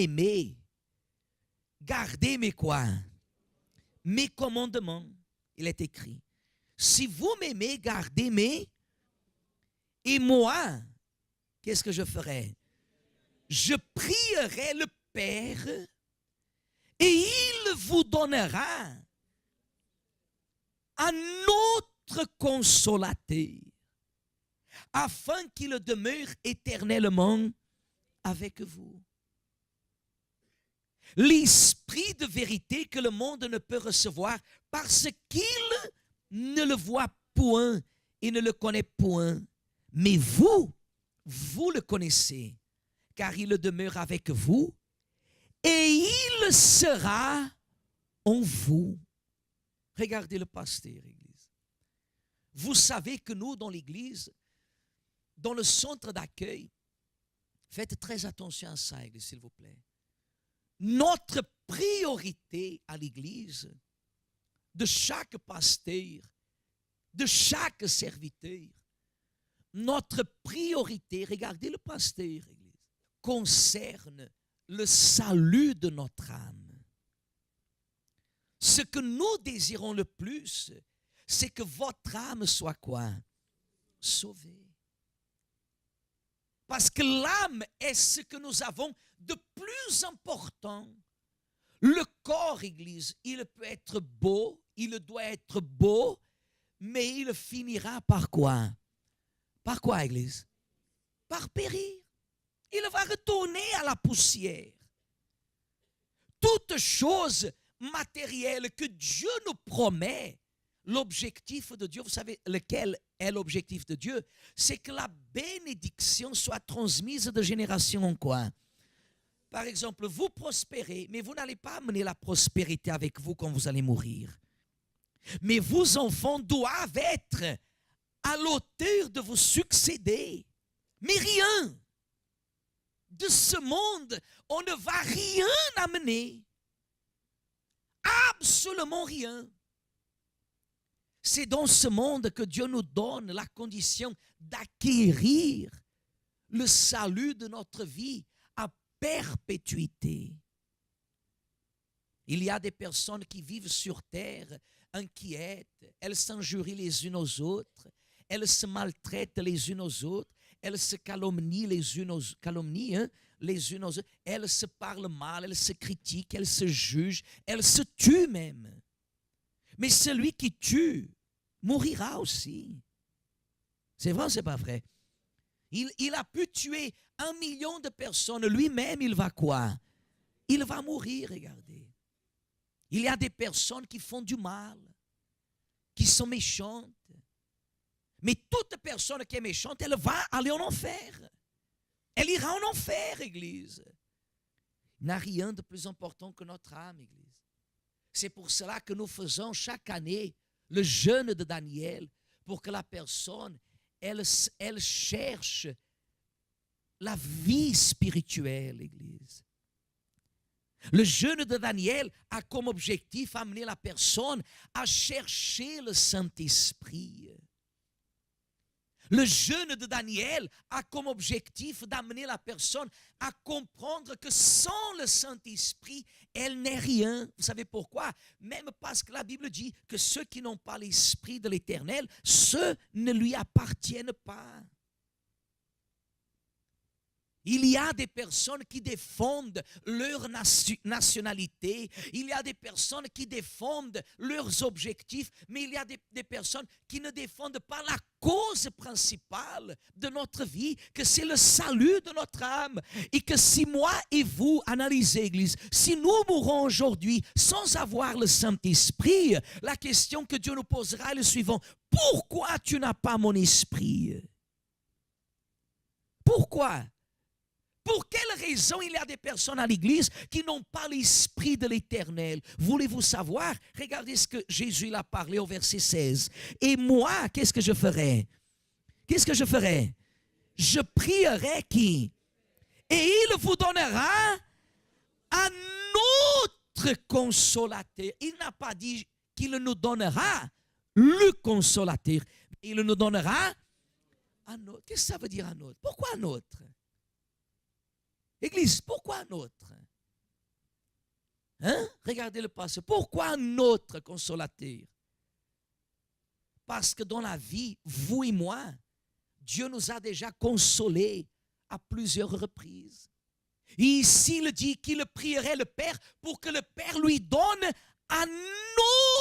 m'aimez, gardez mes quoi? Mes commandements. Il est écrit. Si vous m'aimez, gardez mes. Et moi, qu'est-ce que je ferai? Je prierai le Père et il vous donnera un autre consolateur afin qu'il demeure éternellement avec vous. L'esprit de vérité que le monde ne peut recevoir parce qu'il ne le voit point et ne le connaît point. Mais vous le connaissez, car il demeure avec vous et il sera en vous. Regardez le pasteur, Église. Vous savez que nous, dans l'Église, dans le centre d'accueil, faites très attention à ça, Église, s'il vous plaît. Notre priorité à l'Église, de chaque pasteur, de chaque serviteur, notre priorité, regardez le pasteur, Église, concerne le salut de notre âme. Ce que nous désirons le plus, c'est que votre âme soit quoi? Sauvée. Parce que l'âme est ce que nous avons de plus important. Le corps, Église, il peut être beau, il doit être beau, mais il finira par quoi? Par quoi, Église? Par périr. Il va retourner à la poussière. Toute chose matérielle que Dieu nous promet, l'objectif de Dieu, vous savez lequel est l'objectif de Dieu? C'est que la bénédiction soit transmise de génération en quoi? Par exemple, vous prospérez, mais vous n'allez pas amener la prospérité avec vous quand vous allez mourir. Mais vos enfants doivent être à l'auteur de vous succéder. Mais rien de ce monde, on ne va rien amener. Absolument rien. C'est dans ce monde que Dieu nous donne la condition d'acquérir le salut de notre vie à perpétuité. Il y a des personnes qui vivent sur terre inquiètes, elles s'injurient les unes aux autres, elles se maltraitent les unes aux autres, elles se calomnient les unes aux autres, elles se parlent mal, elles se critiquent, elles se jugent, elles se tuent même. Mais celui qui tue mourira aussi. C'est vrai ou c'est pas vrai? Il a pu tuer 1 million de personnes, lui-même il va quoi? Il va mourir, regardez. Il y a des personnes qui font du mal, qui sont méchantes. Mais toute personne qui est méchante, elle va aller en enfer. Elle ira en enfer, Église. Il n'y a rien de plus important que notre âme, Église. C'est pour cela que nous faisons chaque année le jeûne de Daniel, pour que la personne, elle cherche la vie spirituelle, Église. Le jeûne de Daniel a comme objectif amener la personne à chercher le Saint-Esprit. Le jeûne de Daniel a comme objectif d'amener la personne à comprendre que sans le Saint-Esprit, elle n'est rien. Vous savez pourquoi? Même parce que la Bible dit que ceux qui n'ont pas l'Esprit de l'Éternel, ceux ne lui appartiennent pas. Il y a des personnes qui défendent leur nationalité, il y a des personnes qui défendent leurs objectifs, mais il y a des personnes qui ne défendent pas la cause principale de notre vie, que c'est le salut de notre âme. Et que si moi et vous, analysez, Église, si nous mourons aujourd'hui sans avoir le Saint-Esprit, la question que Dieu nous posera est le suivant: pourquoi tu n'as pas mon esprit? Pourquoi? Pour quelle raison il y a des personnes à l'église qui n'ont pas l'Esprit de l'Éternel? Voulez-vous savoir? Regardez ce que Jésus a parlé au verset 16. Et moi, qu'est-ce que je ferai? Qu'est-ce que je ferai? Je prierai qui? Et il vous donnera un autre consolateur. Il n'a pas dit qu'il nous donnera le consolateur. Il nous donnera un autre. Qu'est-ce que ça veut dire un autre? Pourquoi un autre? Église, pourquoi un autre? Hein? Regardez le passé. Pourquoi un autre consolateur? Parce que dans la vie, vous et moi, Dieu nous a déjà consolés à plusieurs reprises. Et ici, il dit qu'il prierait le Père pour que le Père lui donne un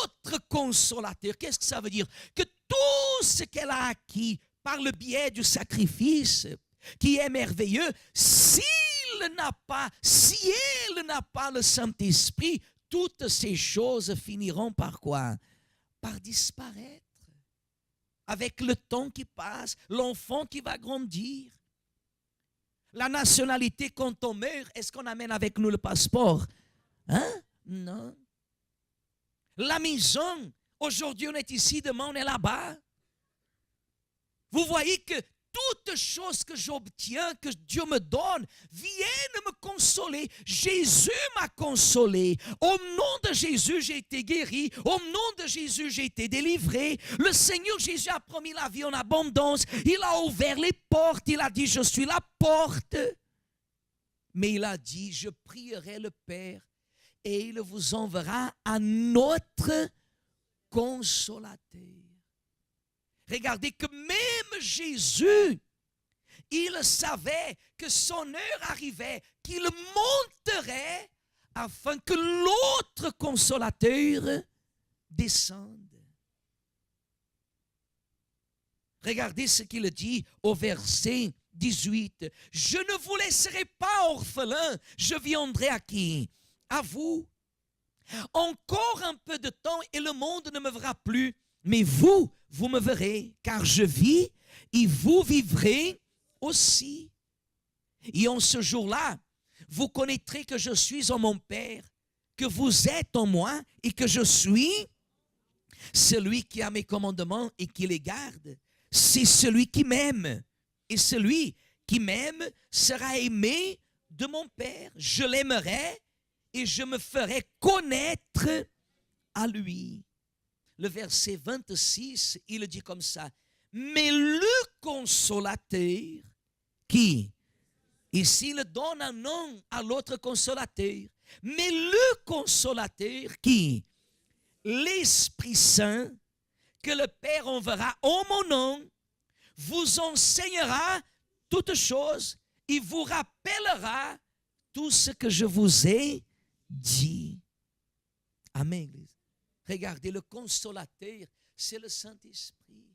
autre consolateur. Qu'est-ce que ça veut dire? Que tout ce qu'elle a acquis par le biais du sacrifice, qui est merveilleux, si elle n'a pas le Saint-Esprit, toutes ces choses finiront par quoi? Par disparaître. Avec le temps qui passe, l'enfant qui va grandir. La nationalité, quand on meurt, est-ce qu'on amène avec nous le passeport? Hein? Non. La maison, aujourd'hui on est ici, demain on est là-bas. Vous voyez que toutes choses que j'obtiens, que Dieu me donne, viennent me consoler. Jésus m'a consolé. Au nom de Jésus, j'ai été guéri. Au nom de Jésus, j'ai été délivré. Le Seigneur Jésus a promis la vie en abondance. Il a ouvert les portes. Il a dit, je suis la porte. Mais il a dit, je prierai le Père et il vous enverra un autre consolateur. Regardez que même Jésus, il savait que son heure arrivait, qu'il monterait afin que l'autre consolateur descende. Regardez ce qu'il dit au verset 18. Je ne vous laisserai pas orphelins, je viendrai à qui? À vous. Encore un peu de temps et le monde ne me verra plus. Mais vous me verrez, car je vis et vous vivrez aussi. Et en ce jour-là, vous connaîtrez que je suis en mon Père, que vous êtes en moi et que je suis celui qui a mes commandements et qui les garde. C'est celui qui m'aime. Et celui qui m'aime sera aimé de mon Père. Je l'aimerai et je me ferai connaître à lui. Le verset 26, il dit comme ça. Mais le consolateur, qui? Ici, il donne un nom à l'autre consolateur. Mais le consolateur, qui? L'Esprit Saint, que le Père enverra en mon nom, vous enseignera toutes choses et vous rappellera tout ce que je vous ai dit. Amen, Église. Regardez, le consolateur, c'est le Saint-Esprit.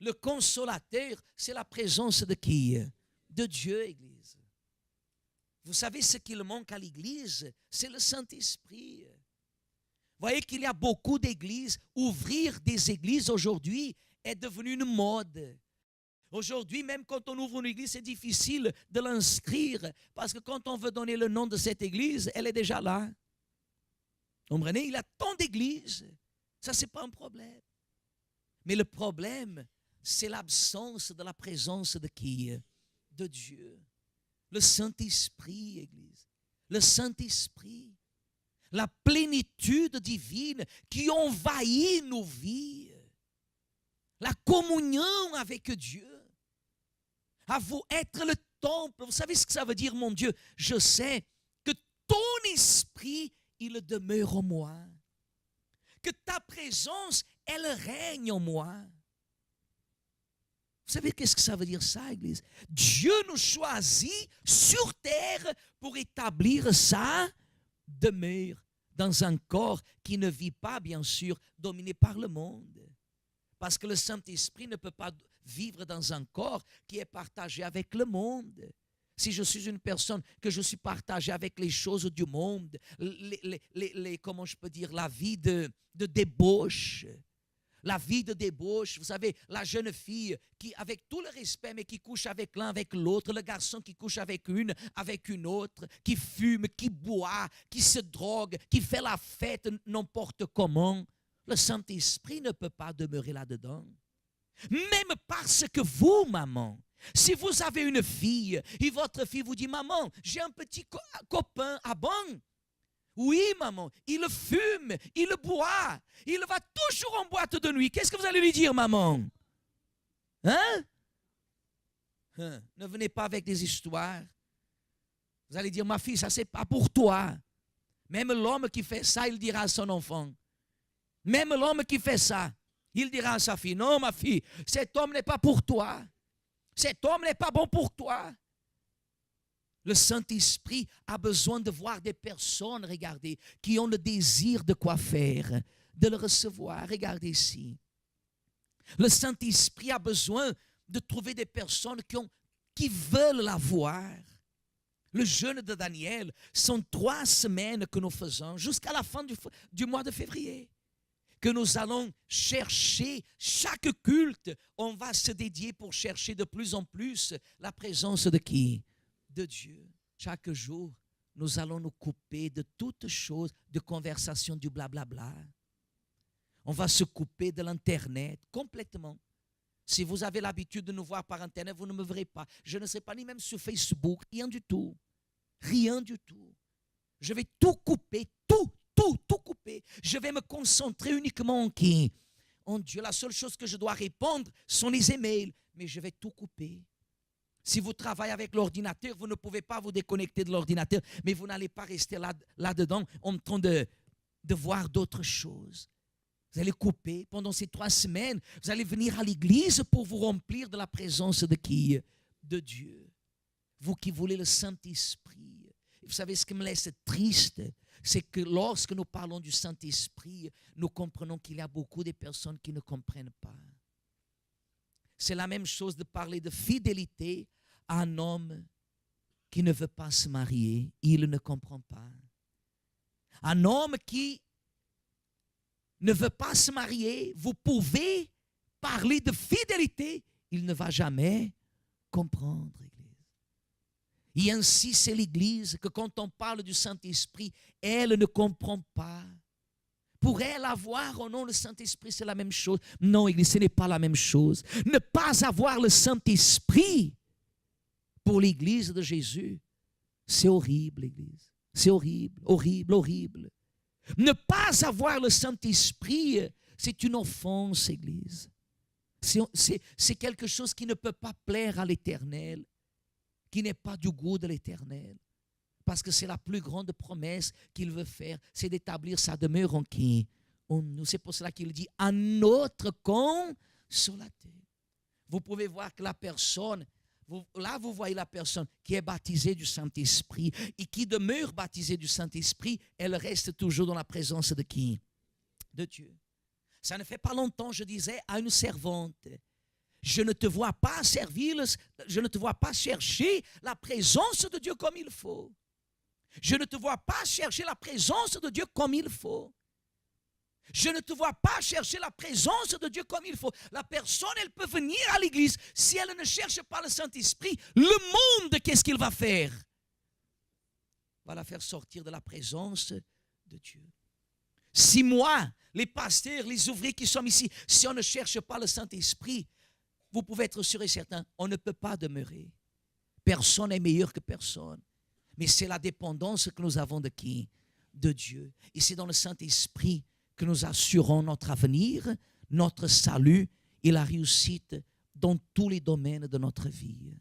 Le consolateur, c'est la présence de qui? De Dieu, Église. Vous savez ce qu'il manque à l'Église? C'est le Saint-Esprit. Vous voyez qu'il y a beaucoup d'églises. Ouvrir des églises aujourd'hui est devenu une mode. Aujourd'hui, même quand on ouvre une église, c'est difficile de l'inscrire parce que quand on veut donner le nom de cette église, elle est déjà là. Vous comprenez? Il y a tant d'églises. Ça, ce n'est pas un problème. Mais le problème, c'est l'absence de la présence de qui? De Dieu. Le Saint-Esprit, Église. Le Saint-Esprit. La plénitude divine qui envahit nos vies. La communion avec Dieu. À vous être le temple. Vous savez ce que ça veut dire, mon Dieu? Je sais que ton esprit, il demeure en moi. Que ta présence, elle règne en moi. Vous savez qu'est-ce que ça veut dire ça, Église? Dieu nous choisit sur terre pour établir sa demeure dans un corps qui ne vit pas, bien sûr, dominé par le monde. Parce que le Saint-Esprit ne peut pas vivre dans un corps qui est partagé avec le monde. Si je suis une personne que je suis partagée avec les choses du monde, comment je peux dire, la vie de débauche. La vie de débauche, vous savez, la jeune fille qui, avec tout le respect, mais qui couche avec l'un, avec l'autre, le garçon qui couche avec une autre, qui fume, qui boit, qui se drogue, qui fait la fête n'importe comment. Le Saint-Esprit ne peut pas demeurer là-dedans. Même parce que vous, maman, si vous avez une fille et votre fille vous dit, maman, j'ai un petit copain, ah bon? Oui, maman, il fume, il boit, il va toujours en boîte de nuit. Qu'est-ce que vous allez lui dire, maman? Hein? Ne venez pas avec des histoires. Vous allez dire, ma fille, ça c'est pas pour toi. Même l'homme qui fait ça, il dira à son enfant. Même l'homme qui fait ça, il dira à sa fille, non ma fille, cet homme n'est pas pour toi. Cet homme n'est pas bon pour toi. Le Saint-Esprit a besoin de voir des personnes, regardez, qui ont le désir de quoi faire, de le recevoir. Regardez ici. Le Saint-Esprit a besoin de trouver des personnes qui veulent la voir. Le jeûne de Daniel, sont 3 semaines que nous faisons jusqu'à la fin du mois de février. Que nous allons chercher chaque culte, on va se dédier pour chercher de plus en plus la présence de qui? De Dieu. Chaque jour, nous allons nous couper de toutes choses, de conversation, du blablabla. On va se couper de l'Internet complètement. Si vous avez l'habitude de nous voir par Internet, vous ne me verrez pas. Je ne serai pas ni même sur Facebook, rien du tout. Rien du tout. Je vais tout couper, tout couper. Je vais me concentrer uniquement en qui? En Dieu. La seule chose que je dois répondre sont les emails. Mais je vais tout couper. Si vous travaillez avec l'ordinateur, vous ne pouvez pas vous déconnecter de l'ordinateur. Mais vous n'allez pas rester là-dedans en train de voir d'autres choses. Vous allez couper pendant ces 3 semaines. Vous allez venir à l'église pour vous remplir de la présence de qui? De Dieu. Vous qui voulez le Saint-Esprit. Vous savez ce qui me laisse triste? C'est que lorsque nous parlons du Saint-Esprit, nous comprenons qu'il y a beaucoup de personnes qui ne comprennent pas. C'est la même chose de parler de fidélité à un homme qui ne veut pas se marier. Il ne comprend pas. Un homme qui ne veut pas se marier, vous pouvez parler de fidélité, il ne va jamais comprendre. Et ainsi, c'est l'Église que quand on parle du Saint-Esprit, elle ne comprend pas. Pour elle, avoir au nom le Saint-Esprit, c'est la même chose. Non, Église, ce n'est pas la même chose. Ne pas avoir le Saint-Esprit pour l'Église de Jésus, c'est horrible, Église. C'est horrible, horrible, horrible. Ne pas avoir le Saint-Esprit, c'est une offense, Église. C'est quelque chose qui ne peut pas plaire à l'Éternel, qui n'est pas du goût de l'Éternel. Parce que c'est la plus grande promesse qu'il veut faire, c'est d'établir sa demeure en qui? En nous. C'est pour cela qu'il dit, à notre consolateur. Vous pouvez voir que la personne, là vous voyez la personne qui est baptisée du Saint-Esprit et qui demeure baptisée du Saint-Esprit, elle reste toujours dans la présence de qui? De Dieu. Ça ne fait pas longtemps, je disais à une servante, je ne te vois pas servir, je ne te vois pas chercher la présence de Dieu comme il faut. Je ne te vois pas chercher la présence de Dieu comme il faut. Je ne te vois pas chercher la présence de Dieu comme il faut. La personne, elle peut venir à l'église. Si elle ne cherche pas le Saint-Esprit, le monde, qu'est-ce qu'il va faire? Va la faire sortir de la présence de Dieu. Si moi, les pasteurs, les ouvriers qui sommes ici, si on ne cherche pas le Saint-Esprit, vous pouvez être sûr et certain, on ne peut pas demeurer. Personne n'est meilleur que personne. Mais c'est la dépendance que nous avons de qui? De Dieu. Et c'est dans le Saint-Esprit que nous assurons notre avenir, notre salut et la réussite dans tous les domaines de notre vie.